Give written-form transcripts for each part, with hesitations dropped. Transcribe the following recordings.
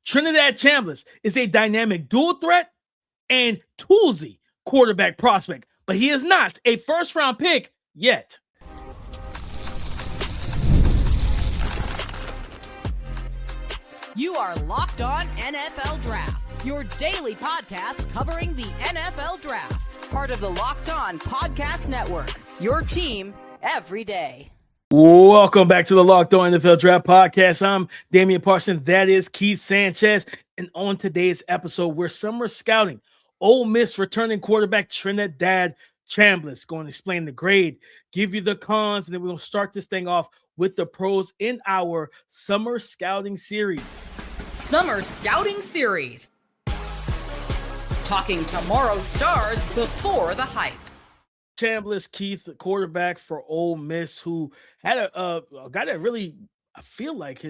Trinidad Chambliss is a dynamic dual threat and toolsy quarterback prospect, but he is not a first-round pick yet. You are Locked On NFL Draft, your daily podcast covering the NFL Draft. Part of the Locked On Podcast Network, your team every day. Welcome back to the Locked On NFL Draft Podcast. I'm Damian Parson. That is Keith Sanchez. And on today's episode, we're summer scouting Ole Miss returning quarterback Trinidad Chambliss. Going to explain the grade, give you the cons, and then we're going to start this thing off with the pros in our summer scouting series. Summer Scouting Series. Talking tomorrow's stars before the hype. Chambliss, Keith, quarterback for Ole Miss, who had a guy that really, I feel like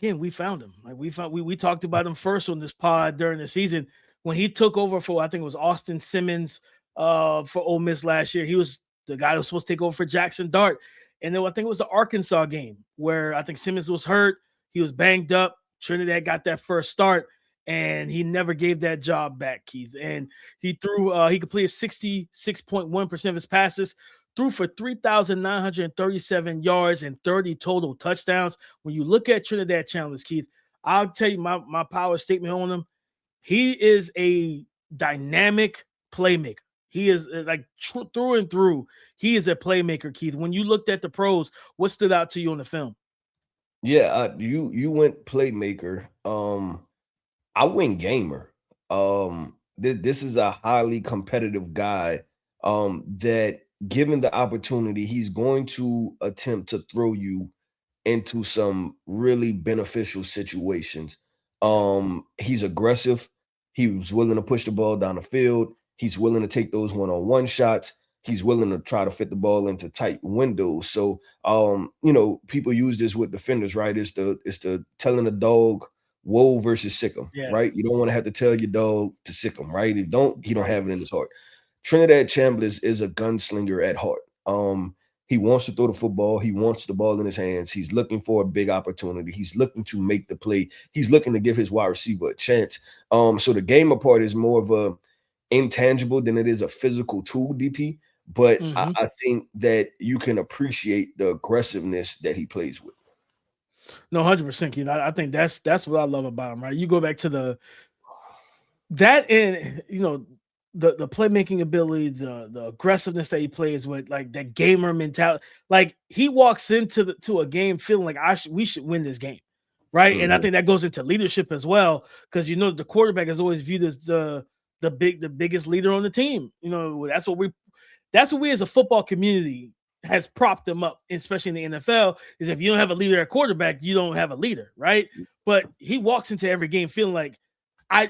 we found him. Like we talked about him first on this pod during the season when he took over for, I think it was Austin Simmons for Ole Miss last year. He was the guy who was supposed to take over for Jackson Dart. And then I think it was the Arkansas game where I think Simmons was hurt. He was banged up. Trinidad got that first start, and he never gave that job back, Keith. And he completed 66.1% of his passes, threw for 3,937 yards and 30 total touchdowns. When you look at Trinidad Chambliss, Keith, I'll tell you my power statement on him. He is a dynamic playmaker. He is like through and through. He is a playmaker, Keith. When you looked at the pros, what stood out to you on the film? Yeah, you went playmaker. I went gamer. This is a highly competitive guy. That given the opportunity, he's going to attempt to throw you into some really beneficial situations. He's aggressive. He was willing to push the ball down the field. He's willing to take those one-on-one shots. He's willing to try to fit the ball into tight windows. So, people use this with defenders, right? It's the telling a dog, whoa versus sick him, right? You don't want to have to tell your dog to sick him, right? If he don't have it in his heart. Trinidad Chambliss is a gunslinger at heart. He wants to throw the football. He wants the ball in his hands. He's looking for a big opportunity. He's looking to make the play. He's looking to give his wide receiver a chance. So the gamer part is more of a intangible than it is a physical tool, DP. But I think that you can appreciate the aggressiveness that he plays with. No, 100%, Keith. I think that's what I love about him, right? You go back to the playmaking ability, the aggressiveness that he plays with, like that gamer mentality. Like he walks into a game feeling like we should win this game, right? Mm-hmm. And I think that goes into leadership as well, because the quarterback is always viewed as the biggest leader on the team. That's what we as a football community has propped them up, especially in the NFL, is if you don't have a leader at quarterback, you don't have a leader, right? But he walks into every game feeling like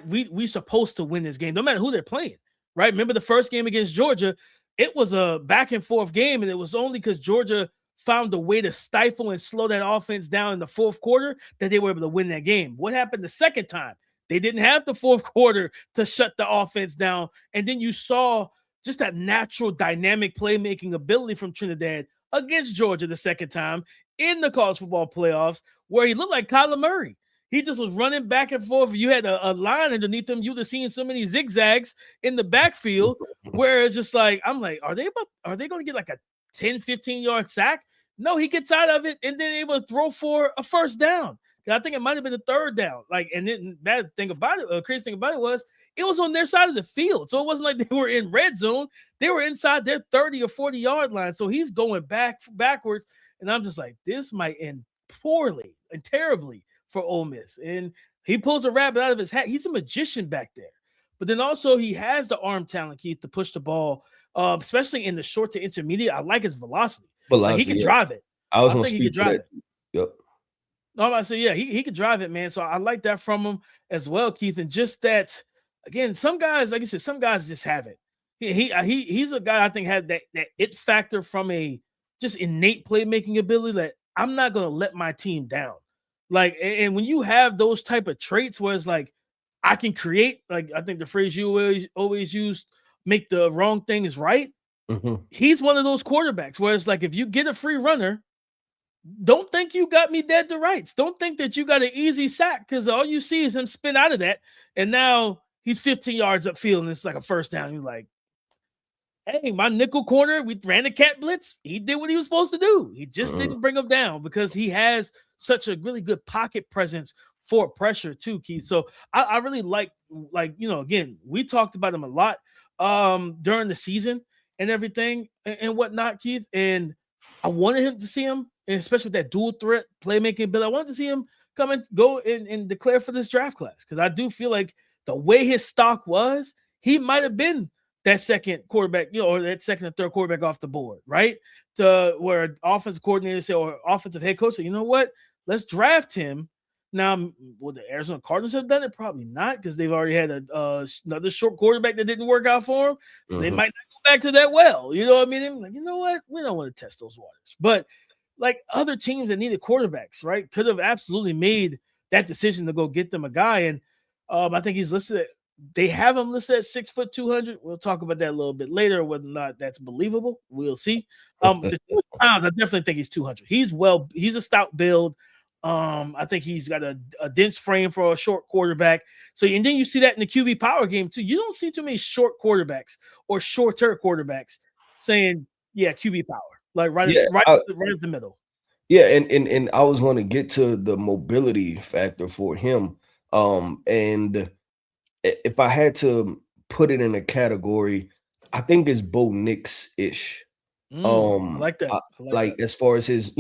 we supposed to win this game, no matter who they're playing, right? Remember the first game against Georgia? It was a back and forth game, and it was only because Georgia found a way to stifle and slow that offense down in the fourth quarter that they were able to win that game. What happened the second time? They didn't have the fourth quarter to shut the offense down, and then you saw just that natural dynamic playmaking ability from Trinidad against Georgia the second time in the college football playoffs, where he looked like Kyler Murray. He just was running back and forth. You had a line underneath him. You'd have seen so many zigzags in the backfield where it's just like, I'm like, are they going to get like a 10, 15-yard sack? No, he gets out of it and then able to throw for a first down. I think it might have been the third down. Crazy thing about it was it was on their side of the field. So it wasn't like they were in red zone. They were inside their 30 or 40-yard line. So he's going backwards. And I'm just like, this might end poorly and terribly for Ole Miss. And he pulls a rabbit out of his hat. He's a magician back there. But then also he has the arm talent, Keith, to push the ball, especially in the short to intermediate. I like his velocity. He can drive it. I think he can drive it. Yep. No, I'm about to say, yeah, he could drive it, man. So I like that from him as well, Keith. And just that, again, some guys, like I said, some guys just have it. He's a guy I think had that it factor from a just innate playmaking ability that I'm not going to let my team down. Like, and when you have those type of traits where it's like, I can create, like I think the phrase you always used, make the wrong things right. Mm-hmm. He's one of those quarterbacks where it's like, if you get a free runner, don't think you got me dead to rights. Don't think that you got an easy sack because all you see is him spin out of that. And now he's 15 yards upfield and it's like a first down. You're like, hey, my nickel corner, we ran the cat blitz. He did what he was supposed to do. He just didn't bring him down because he has such a really good pocket presence for pressure too, Keith. So I really like, again, we talked about him a lot during the season and everything and whatnot, Keith. And I wanted him to see him, and especially with that dual threat playmaking bill. I wanted to see him come and go and declare for this draft class because I do feel like the way his stock was, he might have been that second quarterback, or that second or third quarterback off the board, right? To where offensive coordinator say, or offensive head coach say, you know what? Let's draft him. Now, would the Arizona Cardinals have done it? Probably not, because they've already had another short quarterback that didn't work out for them. So they might not go back to that well. You know what I mean? They're like, you know what? We don't want to test those waters. But like other teams that needed quarterbacks, right, could have absolutely made that decision to go get them a guy. And I think he's listed they have him listed at 6 foot 200. We'll talk about that a little bit later, whether or not that's believable. We'll see. The 200 pounds, I definitely think he's 200. He's a stout build. I think he's got a dense frame for a short quarterback. So, and then you see that in the QB power game too. You don't see too many short quarterbacks or shorter quarterbacks saying, yeah, QB power, like right at the middle. Yeah, and I was going to get to the mobility factor for him. And if I had to put it in a category, I think it's Bo Nix-ish. I like that. I like that. As far as his,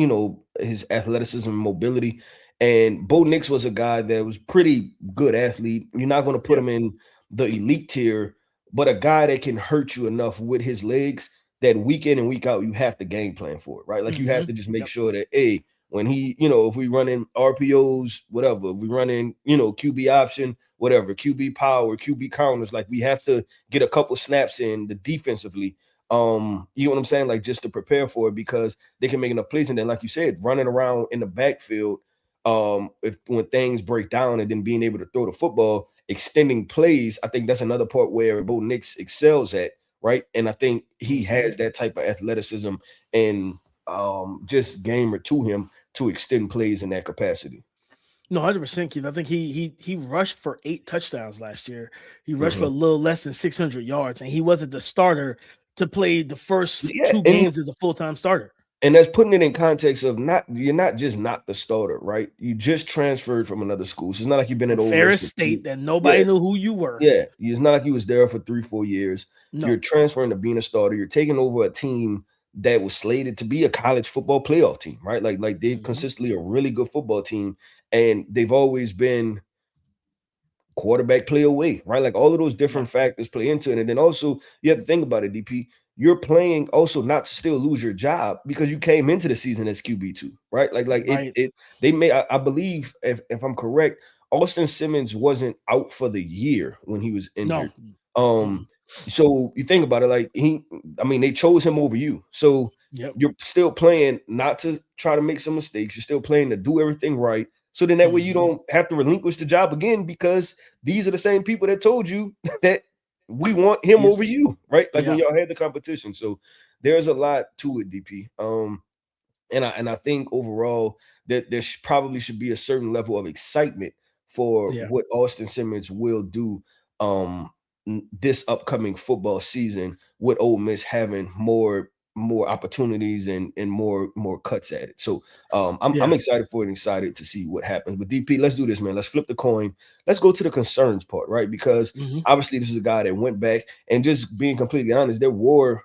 his athleticism and mobility. And Bo Nix was a guy that was pretty good athlete. You're not going to put him in the elite tier, but a guy that can hurt you enough with his legs that week in and week out, you have to game plan for it, right? Like you have to just make sure that, hey, when he, if we run in RPOs, whatever, if we run in, QB option, whatever, QB power, QB counters, like we have to get a couple snaps in the defensively. You know what I'm saying? Like just to prepare for it because they can make enough plays. And then, like you said, running around in the backfield, when things break down and then being able to throw the football, extending plays, I think that's another part where Bo Nix excels at, right? And I think he has that type of athleticism and just gamer to him to extend plays in that capacity. No, 100%, Keith. I think he rushed for 8 touchdowns last year. He rushed for a little less than 600 yards, and he wasn't the starter to play the first 2 games as a full-time starter. And that's putting it in context of you're not just not the starter, right? You just transferred from another school. So it's not like you've been at Ole Miss Ferris State that nobody knew who you were. Yeah. It's not like you was there for 3-4 years. No. You're transferring to being a starter. You're taking over a team that was slated to be a college football playoff team, right? Like they're consistently a really good football team, and they've always been quarterback play away, right? Like all of those different factors play into it. And then also you have to think about it, DP. You're playing also not to still lose your job because you came into the season as QB2, right? They may, I believe, if I'm correct, Austin Simmons wasn't out for the year when he was injured. No. So you think about it, they chose him over you. So you're still playing not to try to make some mistakes. You're still playing to do everything right. So then that way you don't have to relinquish the job again because these are the same people that told you that we want him over you, right? Like when y'all had the competition. So there's a lot to it, DP. And I think overall that there probably should be a certain level of excitement for what Austin Simmons will do this upcoming football season with Ole Miss having more opportunities and more cuts at it. So I'm excited for it and excited to see what happens. But DP, let's do this, man. Let's flip the coin. Let's go to the concerns part, right? Because obviously this is a guy that went back, and just being completely honest, there were,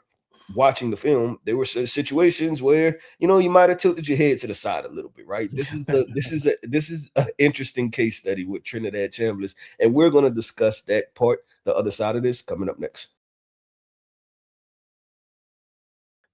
watching the film, there were situations where you might have tilted your head to the side a little bit, right? This is an interesting case study with Trinidad Chambliss, and we're going to discuss that part, the other side of this, coming up next.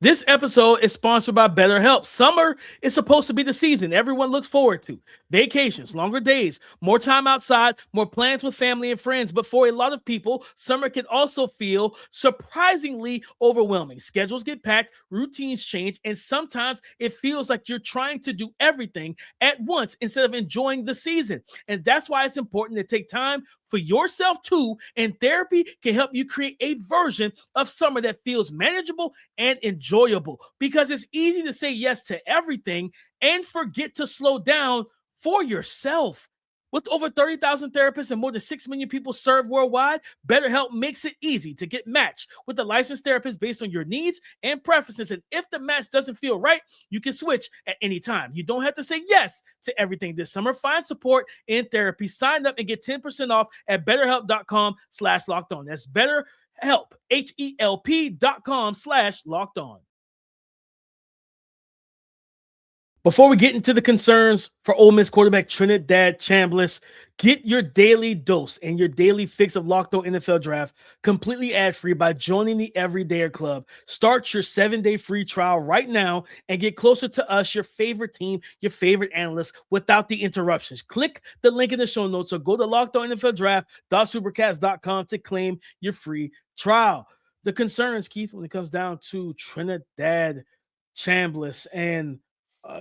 This episode is sponsored by BetterHelp. Summer is supposed to be the season everyone looks forward to. Vacations, longer days, more time outside, more plans with family and friends. But for a lot of people, summer can also feel surprisingly overwhelming. Schedules get packed, routines change, and sometimes it feels like you're trying to do everything at once instead of enjoying the season. And that's why it's important to take time for yourself too, and therapy can help you create a version of summer that feels manageable and enjoyable, because it's easy to say yes to everything and forget to slow down for yourself. With over 30,000 therapists and more than 6 million people served worldwide, BetterHelp makes it easy to get matched with a licensed therapist based on your needs and preferences. And if the match doesn't feel right, you can switch at any time. You don't have to say yes to everything this summer. Find support in therapy. Sign up and get 10% off at betterhelp.com/lockedon. That's BetterHelp, HELP.com/lockedon. Before we get into the concerns for Ole Miss quarterback Trinidad Chambliss, get your daily dose and your daily fix of Locked On NFL Draft completely ad-free by joining the Everydayer Club. Start your 7-day free trial right now and get closer to us, your favorite team, your favorite analysts, without the interruptions. Click the link in the show notes or go to LockedOnNFLDraft.supercast.com to claim your free trial. The concerns, Keith, when it comes down to Trinidad Chambliss, and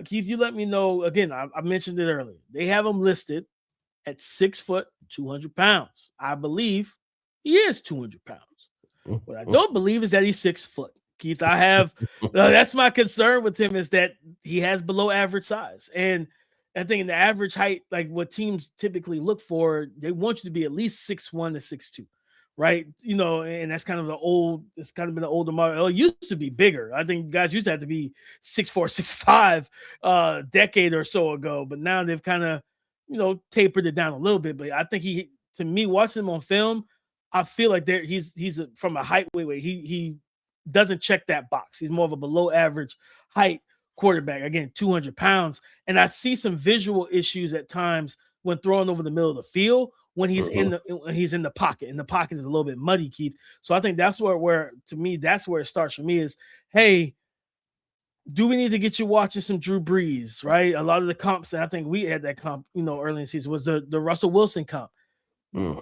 Keith, you let me know again. I mentioned it earlier. They have him listed at 6 foot, 200 pounds. I believe he is 200 pounds. What I don't believe is that he's 6 foot. Keith, I have that's my concern with him, is that he has below average size. And I think in the average height, like what teams typically look for, they want you to be at least 6'1" to 6'2". Right, and that's kind of it's kind of been the older model. It used to be bigger. I think guys used to have to be 6'4", 6'5", decade or so ago. But now they've kind of, tapered it down a little bit. But I think to me, watching him on film, I feel like he's from a height weight. He doesn't check that box. He's more of a below average height quarterback. Again, 200 pounds, and I see some visual issues at times when throwing over the middle of the field. When he's in the pocket, and the pocket is a little bit muddy, Keith. So I think that's where to me, that's where it starts for me is, hey, do we need to get you watching some Drew Brees, right? A lot of the comps, and I think we had that comp, early in the season, was the Russell Wilson comp.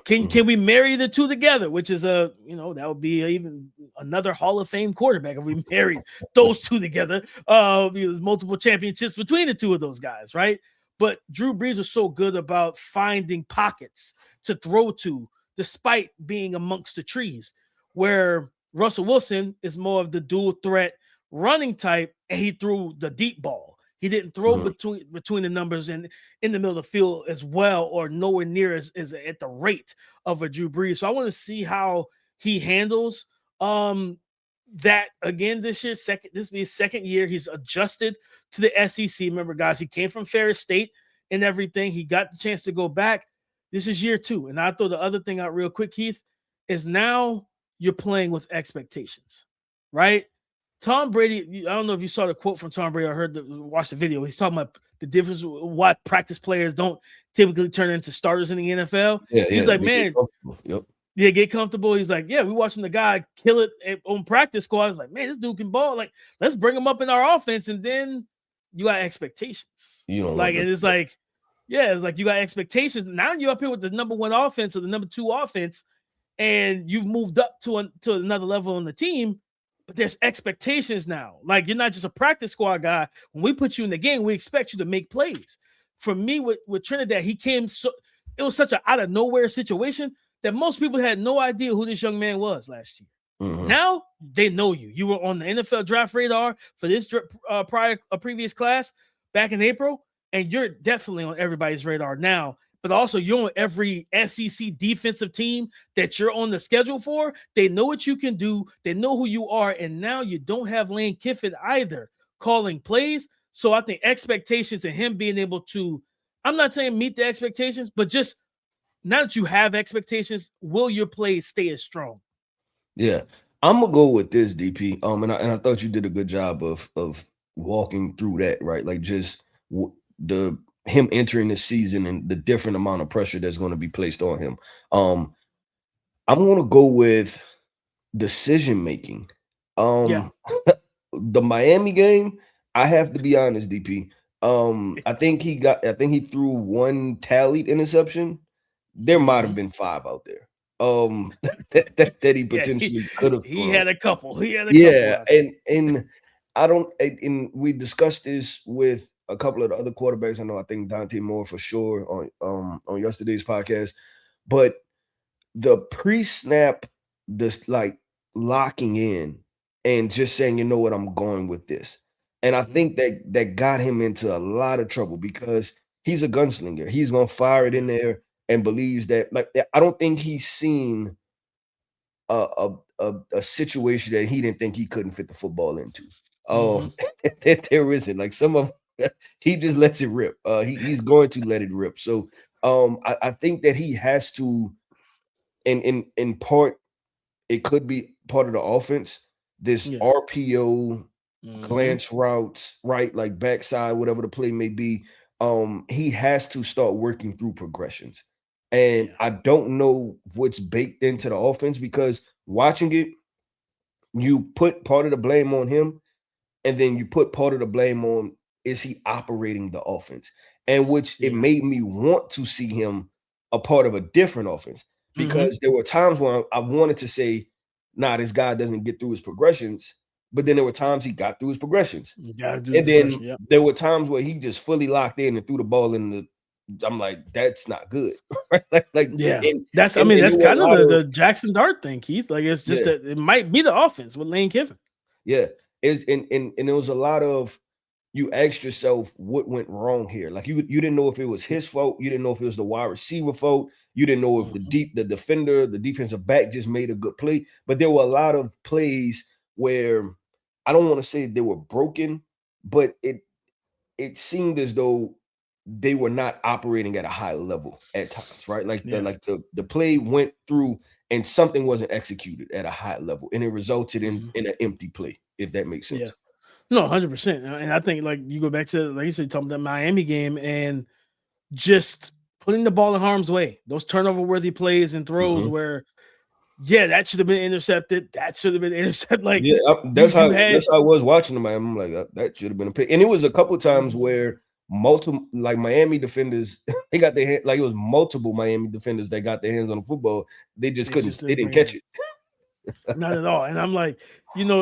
Can we marry the two together? Which is that would be even another Hall of Fame quarterback if we married those two together. There's multiple championships between the two of those guys, right? But Drew Brees was so good about finding pockets to throw to, despite being amongst the trees, where Russell Wilson is more of the dual threat running type, and he threw the deep ball. He didn't throw between the numbers and in the middle of the field as well, or nowhere near as at the rate of a Drew Brees. So I want to see how he handles that again this year. This will be his second year. He's adjusted to the SEC. Remember, guys, he came from Ferris State and everything. He got the chance to go back. This is year 2. And I'll throw the other thing out real quick, Keith, is now you're playing with expectations, right? Tom Brady, I don't know if you saw the quote from Tom Brady or watched the video. He's talking about the difference, why practice players don't typically turn into starters in the NFL. He's like, man, yeah, get comfortable. He's like, yeah, we're watching the guy kill it on practice squad. I was like, man, this dude can ball. Like, let's bring him up in our offense. And then you got expectations. And it's like, yeah, it's like you got expectations. Now you're up here with the number 1 offense or the number 2 offense, and you've moved up to another level on the team. But there's expectations now. Like, you're not just a practice squad guy. When we put you in the game, we expect you to make plays. For me, with Trinidad, it was such an out of nowhere situation that most people had no idea who this young man was last year. Now they know you. You were on the NFL draft radar for this previous class back in April, and you're definitely on everybody's radar now. But also, you're on every SEC defensive team that you're on the schedule for. They know what you can do. They know who you are. And now you don't have Lane Kiffin either calling plays. So I think expectations and him being able to, I'm not saying meet the expectations, but just now that you have expectations, will your plays stay as strong? Yeah, I'm gonna go with this, DP. And I thought you did a good job of walking through that, right? Like just him entering the season and the different amount of pressure that's going to be placed on him. I'm going to go with decision making. The Miami game, I have to be honest, DP. I think he threw 1 tallied interception. There might have been 5 out there. That he potentially could have. He had a couple. And I don't. And we discussed this with a couple of the other quarterbacks. I think Dante Moore for sure on yesterday's podcast. But the pre-snap, this like locking in and just saying, you know what, I'm going with this. And I think that got him into a lot of trouble because he's a gunslinger. He's gonna fire it in there and believes that, like, I don't think he's seen a situation that he didn't think he couldn't fit the football into. There isn't, like, some of he just lets it rip. He's going to let it rip. So I think that he has to, in part, it could be part of the offense, this RPO, glance routes, right? Like backside, whatever the play may be. He has to start working through progressions. And I don't know what's baked into the offense, because watching it, you put part of the blame on him, and then you put part of the blame on, is he operating the offense? And which it made me want to see him a part of a different offense, because there were times where I wanted to say, nah, this guy doesn't get through his progressions. But then there were times he got through his progressions. And then there were times where he just fully locked in and threw the ball in the, I'm like, that's not good. Like, that's kind of the Jackson Dart thing, Keith. Like, it's just that it might be the offense with Lane Kiffin. Yeah. And there was a lot of, you asked yourself what went wrong here. Like, you didn't know if it was his fault. You didn't know if it was the wide receiver fault. You didn't know if the defender, the defensive back just made a good play. But there were a lot of plays where, I don't want to say they were broken, but it seemed as though they were not operating at a high level at times, right? Like the play went through and something wasn't executed at a high level, and it resulted in an empty play, if that makes sense. Yeah. No, 100%. And I think, like, you go back to, like you said, talking about the Miami game and just putting the ball in harm's way, those turnover-worthy plays and throws where, that should have been intercepted. That should have been intercepted. Like, that's how I was watching them. I'm like, that should have been a pick. And it was a couple times where multiple, like, Miami defenders, they got their hand, like, it was multiple Miami defenders that got their hands on the football. They just couldn't. They didn't catch it. Not at all. And I'm like,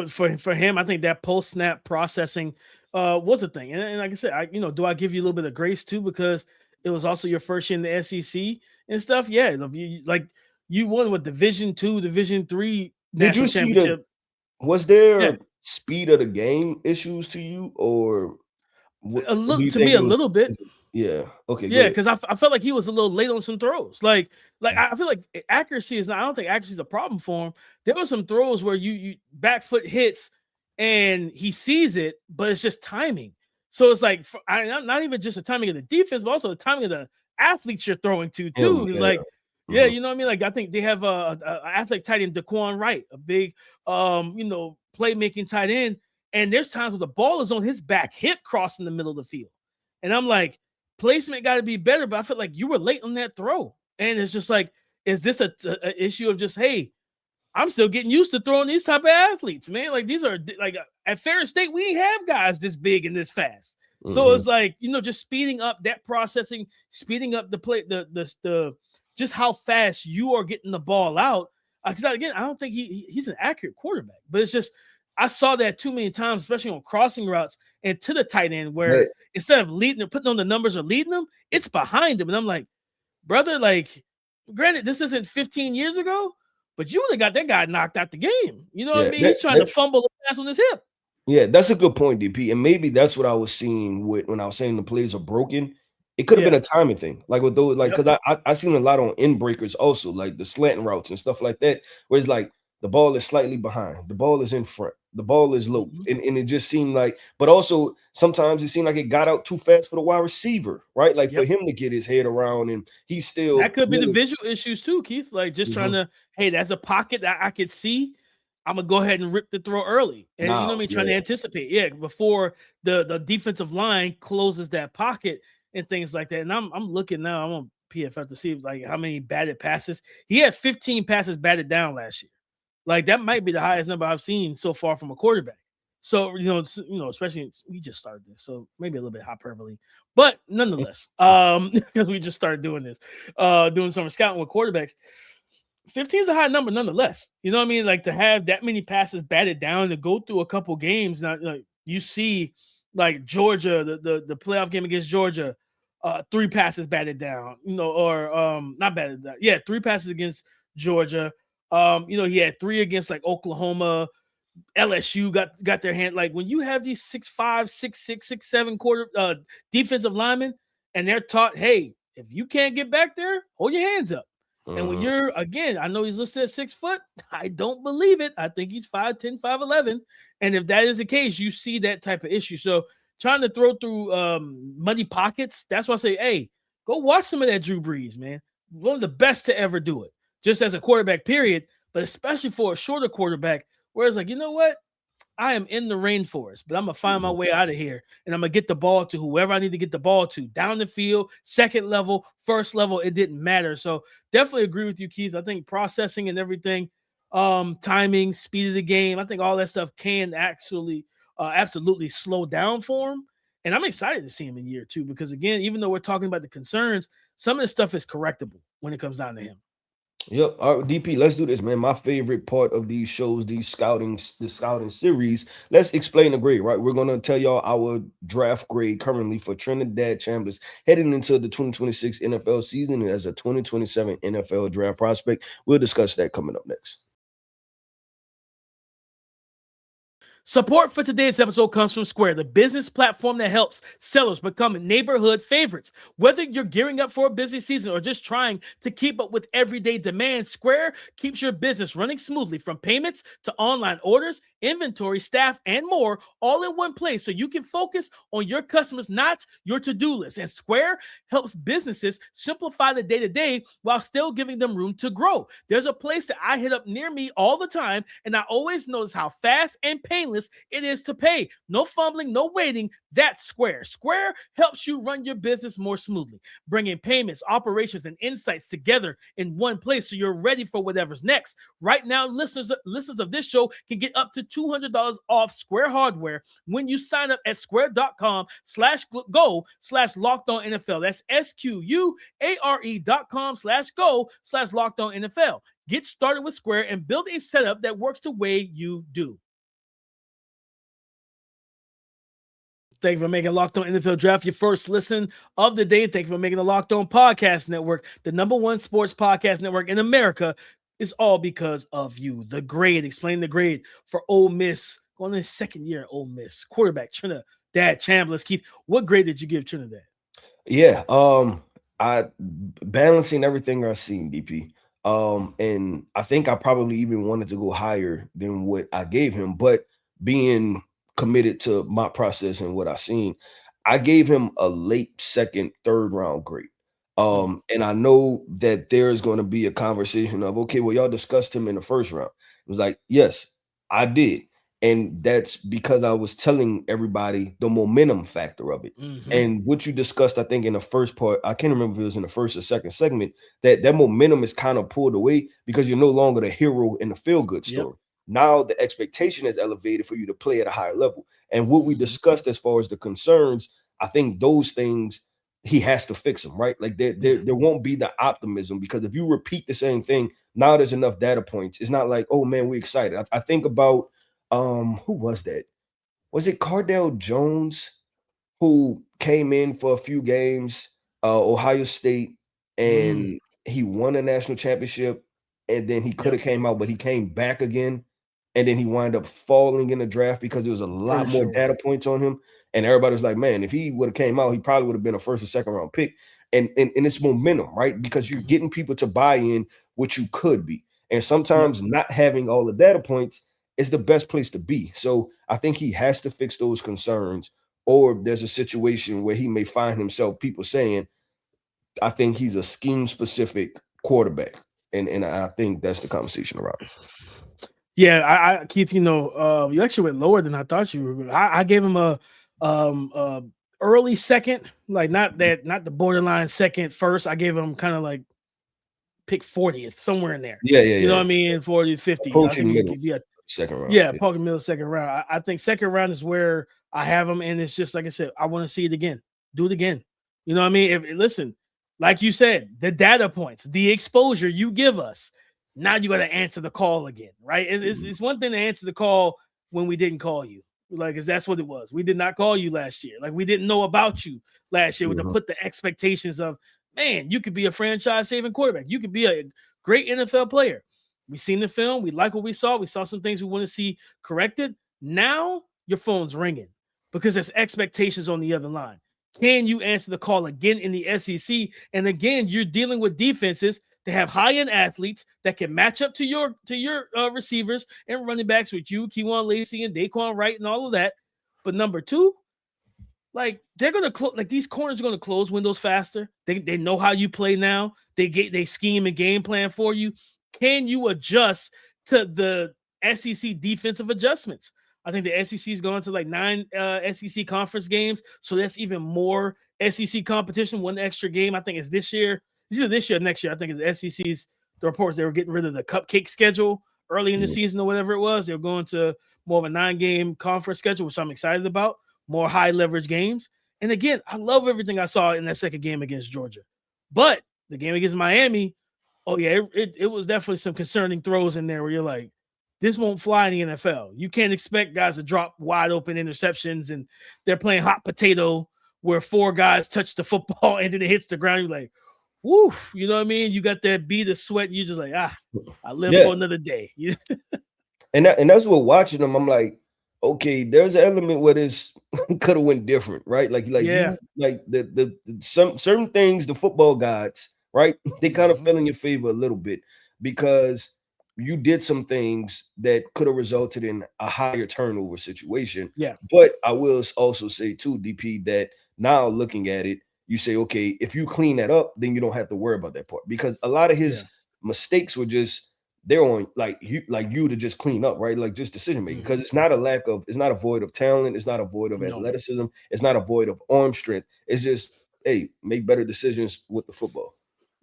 for him, I think that post-snap processing was a thing. And like I said, do I give you a little bit of grace too, because it was also your first year in the SEC and stuff? Yeah, you won with Division II, Division III national championship. Was there speed of the game issues to you, or a little bit? Yeah. Okay. Yeah, because I felt like he was a little late on some throws. Like I feel like accuracy is not. I don't think accuracy is a problem for him. There were some throws where you back foot hits and he sees it, but it's just timing. So it's like, not even just the timing of the defense, but also the timing of the athletes you're throwing to too. It's like, you know what I mean? Like, I think they have a athletic tight end, Daquan Wright, a big, playmaking tight end. And there's times where the ball is on his back hip crossing the middle of the field. And I'm like, placement got to be better, but I feel like you were late on that throw. And it's just like, is this a issue of just, hey, I'm still getting used to throwing these type of athletes, man. Like, these are, like, at Ferris State, we ain't have guys this big and this fast. So it's like, just speeding up that processing, speeding up the play, the just how fast you are getting the ball out. Because again, I don't think he's an accurate quarterback, but it's just, I saw that too many times, especially on crossing routes and to the tight end, where instead of leading or putting on the numbers or leading them, it's behind them. And I'm like, brother, like, granted, this isn't 15 years ago, but you would have got that guy knocked out the game. You know what I mean? He's trying to fumble the pass on his hip. Yeah, that's a good point, DP. And maybe that's what I was seeing when I was saying the plays are broken. It could have been a timing thing, like with those, like, because I seen a lot on end breakers also, like the slant routes and stuff like that, where it's like the ball is slightly behind, the ball is in front, the ball is low, and it just seemed like, but also sometimes it seemed like it got out too fast for the wide receiver, right? Like for him to get his head around, and he's still, that could be the visual issues too, Keith. Like, just trying to, hey, that's a pocket that I could see. I'm gonna go ahead and rip the throw early, and you know what I mean, trying to anticipate, before the defensive line closes that pocket and things like that. And I'm looking now, I'm on PFF to see like how many batted passes. He had 15 passes batted down last year. Like, that might be the highest number I've seen so far from a quarterback. So, especially we just started this, so maybe a little bit hyperbole, but nonetheless, because we just started doing this, doing some scouting with quarterbacks. 15 is a high number nonetheless. You know what I mean? Like, to have that many passes batted down, to go through a couple games. Now, like, you see, like, Georgia, the playoff game against Georgia, 3 passes batted down, or not batted down. Yeah, 3 passes against Georgia. He had 3 against like Oklahoma, LSU got their hand. Like when you have these 6'5", 6'6", 6'7" quarter defensive linemen, and they're taught, hey, if you can't get back there, hold your hands up. And when you're, again, I know he's listed at 6 foot. I don't believe it. I think he's 5'10", 5'11". And if that is the case, you see that type of issue. So trying to throw through muddy pockets, that's why I say, hey, go watch some of that Drew Brees, man. One of the best to ever do it, just as a quarterback, period, but especially for a shorter quarterback, where it's like, you know what? I am in the rainforest, but I'm going to find my way out of here, and I'm going to get the ball to whoever I need to get the ball to, down the field, second level, first level, it didn't matter. So definitely agree with you, Keith. I think processing and everything, timing, speed of the game, I think all that stuff can actually absolutely slow down for him. And I'm excited to see him in year 2 because, again, even though we're talking about the concerns, some of this stuff is correctable when it comes down to him. Yep. All right, DP, let's do this, man. My favorite part of these shows, the scouting series. Let's explain the grade, right? We're going to tell y'all our draft grade currently for Trinidad Chambliss heading into the 2026 NFL season and as a 2027 NFL draft prospect. We'll discuss that coming up next. Support for today's episode comes from Square, the business platform that helps sellers become neighborhood favorites. Whether you're gearing up for a busy season or just trying to keep up with everyday demand, Square keeps your business running smoothly, from payments to online orders, inventory, staff, and more, all in one place so you can focus on your customers, not your to-do list. And Square helps businesses simplify the day-to-day while still giving them room to grow. There's a place that I hit up near me all the time, and I always notice how fast and painless it is to pay. No fumbling, no waiting. That's Square. Square helps you run your business more smoothly, bringing payments, operations, and insights together in one place so you're ready for whatever's next. Right now, listeners of this show can get up to $200 off Square hardware when you sign up at square.com/go/LockedOnNFL. That's SQUARE.com/go/LockedOnNFL. Get started with Square and build a setup that works the way you do. Thank you for making Locked On NFL Draft your first listen of the day. Thank you for making the Locked On Podcast Network the #1 sports podcast network in America. Is all because of you. The grade, explain the grade for Ole Miss, going in his second year at Ole Miss. Quarterback Trinidad Chambliss. Keith, what grade did you give Trinidad? Yeah, I balancing everything I've seen, DP. And I think I probably even wanted to go higher than what I gave him, but being committed to my process and what I seen, I gave him a late second, third round grade. And I know that there's going to be a conversation of, okay, well, y'all discussed him in the first round. It was like, yes, I did. And that's because I was telling everybody the momentum factor of it. And what you discussed, I think in the first part, I can't remember if it was in the first or second segment, that momentum is kind of pulled away because you're no longer the hero in the feel-good story. Yep. Now the expectation is elevated for you to play at a higher level. And what we discussed as far as the concerns, I think those things, he has to fix them, right? Like there won't be the optimism, because if you repeat the same thing, now there's enough data points. It's not like, oh man, we're excited. I think about who was that? Was it Cardale Jones who came in for a few games, Ohio State, and he won a national championship, and then he could have came out, but he came back again, and then he wound up falling in the draft because there was a lot more data points on him. And everybody was like, man, if he would have came out, he probably would have been a first or second round pick. And it's momentum, right? Because you're getting people to buy in what you could be. And sometimes not having all the data points is the best place to be. So I think he has to fix those concerns, or there's a situation where he may find himself, people saying, I think he's a scheme specific quarterback. And I think that's the conversation around it. Yeah, Keith, you actually went lower than I thought you were. I gave him a early second, like not the borderline second first. I gave him kind of like pick 40th, somewhere in there. Yeah. You know what I mean? 40th, 50. Approaching middle, second round. Yeah, approaching middle, second round. I think second round is where I have him, and it's just like I said, I want to see it again. Do it again. You know what I mean? Listen, like you said, the data points, the exposure you give us. Now you got to answer the call again, right? It's one thing to answer the call when we didn't call you, like, because that's what it was. We did not call you last year. Like, we didn't know about you last year with to put the expectations of, man, you could be a franchise-saving quarterback. You could be a great NFL player. We seen the film. We like what we saw. We saw some things we want to see corrected. Now your phone's ringing because there's expectations on the other line. Can you answer the call again in the SEC? And again, you're dealing with defenses that have high-end athletes that can match up to your receivers and running backs with you, Kewan Lacey and Daquan Wright and all of that. But number two, like they're gonna close, like these corners are gonna close windows faster. They know how you play now. They scheme and game plan for you. Can you adjust to the SEC defensive adjustments? I think the SEC is going to like 9 SEC conference games, so that's even more SEC competition. One extra game, I think, is this year. It's either this year or next year. I think it's the SEC's. The reports they were getting rid of the cupcake schedule early in the season or whatever it was. They were going to more of a 9-game conference schedule, which I'm excited about. More high leverage games. And again, I love everything I saw in that second game against Georgia. But the game against Miami, oh yeah, it was definitely some concerning throws in there where you're like, this won't fly in the NFL. You can't expect guys to drop wide open interceptions and they're playing hot potato where 4 guys touch the football and then it hits the ground. You're like, woof, you know what I mean? You got that bead of sweat. And you're just like, I live for another day. and that's what watching them, I'm like, okay, there's an element where this could have went different, right? Like the some certain things, the football gods, right? They kind of fell in your favor a little bit because you did some things that could have resulted in a higher turnover situation. Yeah. But I will also say too, DP, that now looking at it, you say, okay, if you clean that up, then you don't have to worry about that part because a lot of his mistakes were just they're on like you to just clean up, right? Like just decision making because it's not a void of talent, it's not a void of athleticism, it's not a void of arm strength. It's just make better decisions with the football.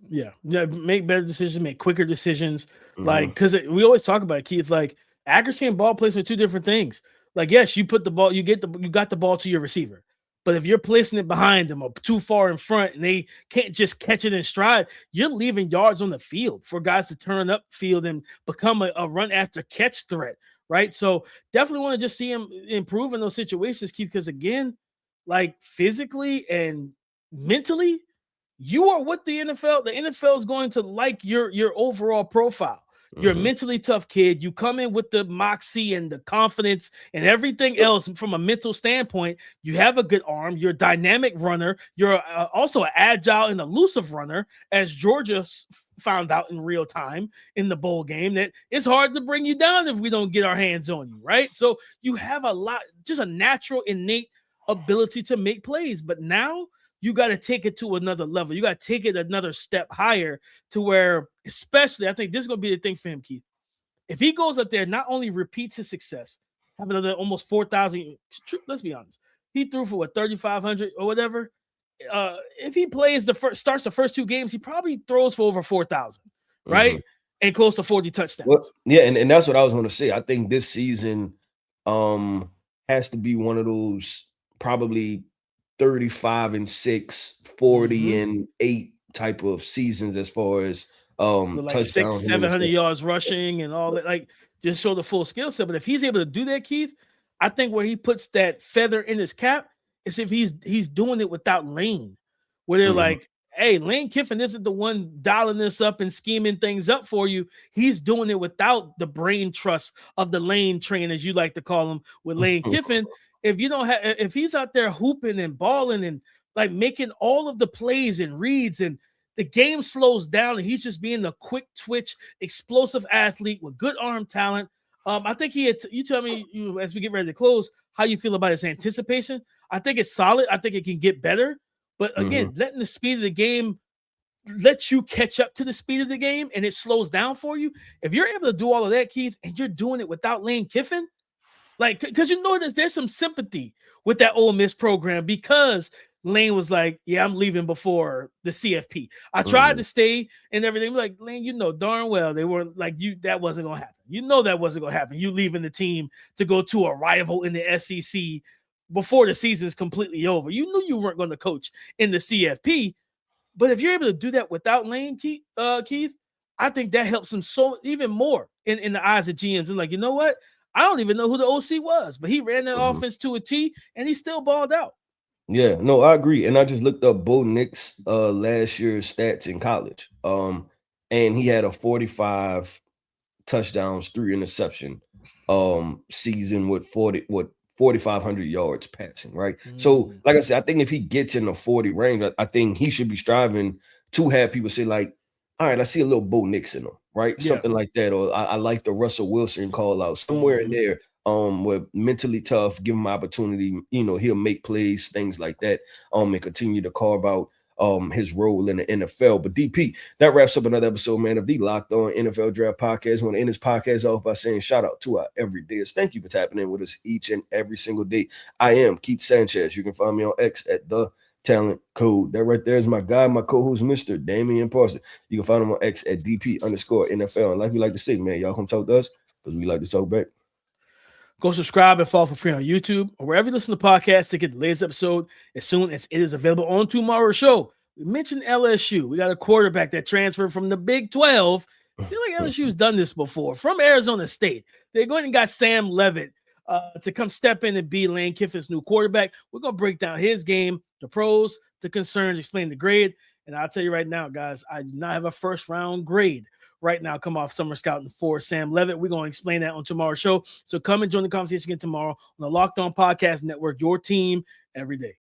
Yeah, make better decisions, make quicker decisions. Like, because we always talk about it, Keith. Like, accuracy and ball placement are 2 different things. Like, yes, you put the ball, you got the ball to your receiver, but if you're placing it behind them or too far in front and they can't just catch it in stride, you're leaving yards on the field for guys to turn up field and become a run after catch threat, right? So definitely want to just see him improve in those situations, Keith. Because again, like physically and mentally, you are what the NFL is going to like your overall profile. You're a mentally tough kid. You come in with the moxie and the confidence and everything else from a mental standpoint. You have a good arm. You're a dynamic runner. You're also an agile and elusive runner, as Georgia found out in real time in the bowl game that it's hard to bring you down if we don't get our hands on you, right? So you have just a natural, innate ability to make plays. But now you got to take it to another level. You got to take it another step higher to where, especially, I think this is going to be the thing for him, Keith. If he goes up there, not only repeats his success, have another almost 4,000, let's be honest, he threw for 3,500 or whatever. If he starts the first 2 games, he probably throws for over 4,000, right? And close to 40 touchdowns. Well, yeah, and that's what I was going to say. I think this season has to be one of those probably 35-6, 40-8 type of seasons as far as like 600-700 yards rushing and all that, like just show the full skill set. But if he's able to do that, Keith, I think where he puts that feather in his cap is if he's doing it without Lane, where they're like, hey, Lane Kiffin isn't the one dialing this up and scheming things up for you. He's doing it without the brain trust of the Lane train, as you like to call him, with Lane Kiffin. If he's out there hooping and balling and like making all of the plays and reads and the game slows down and he's just being the quick twitch, explosive athlete with good arm talent. I think you tell me as we get ready to close, how you feel about his anticipation. I think it's solid. I think it can get better. But again, letting the speed of the game let you catch up to the speed of the game and it slows down for you. If you're able to do all of that, Keith, and you're doing it without Lane Kiffin, like, because there's some sympathy with that Ole Miss program because Lane was like, yeah, I'm leaving before the CFP. I tried to stay and everything. Like, Lane, you know darn well they were like, that wasn't going to happen. You know that wasn't going to happen. You leaving the team to go to a rival in the SEC before the season is completely over. You knew you weren't going to coach in the CFP. But if you're able to do that without Lane, Keith, I think that helps him so even more in the eyes of GMs. And like, you know what? I don't even know who the OC was, but he ran that offense to a T and he still balled out. Yeah, no, I agree. And I just looked up Bo Nix last year's stats in college. And he had a 45 touchdowns, 3 interception season with 4,500 yards passing, right? So, like I said, I think if he gets in the 40 range, I think he should be striving to have people say, like, all right, I see a little Bo Nix in him, right? Yeah. Something like that. Or I like the Russell Wilson call out somewhere in there. We're mentally tough, give him opportunity, he'll make plays, things like that, and continue to carve out his role in the NFL. But DP, that wraps up another episode, man, of the Locked On NFL Draft Podcast. I want to end this podcast off by saying shout out to our everydayers. Thank you for tapping in with us each and every single day. I am Keith Sanchez. You can find me on X at The Talent Code. That right there is my guy, my co-host, Mr. Damian Parson. You can find him on X at DP_NFL. And like we like to say, man, y'all come talk to us because we like to talk back. Go subscribe and follow for free on YouTube or wherever you listen to podcasts to get the latest episode as soon as it is available on tomorrow's show. We mentioned LSU. We got a quarterback that transferred from the Big 12. I feel like LSU's done this before. From Arizona State. They're going and got Sam Levitt to come step in and be Lane Kiffin's new quarterback. We're going to break down his game, the pros, the concerns, explain the grade. And I'll tell you right now, guys, I do not have a first-round grade right now come off summer scouting for Sam Levitt. We're going to explain that on tomorrow's show. So come and join the conversation again tomorrow on the Locked On Podcast Network, your team every day.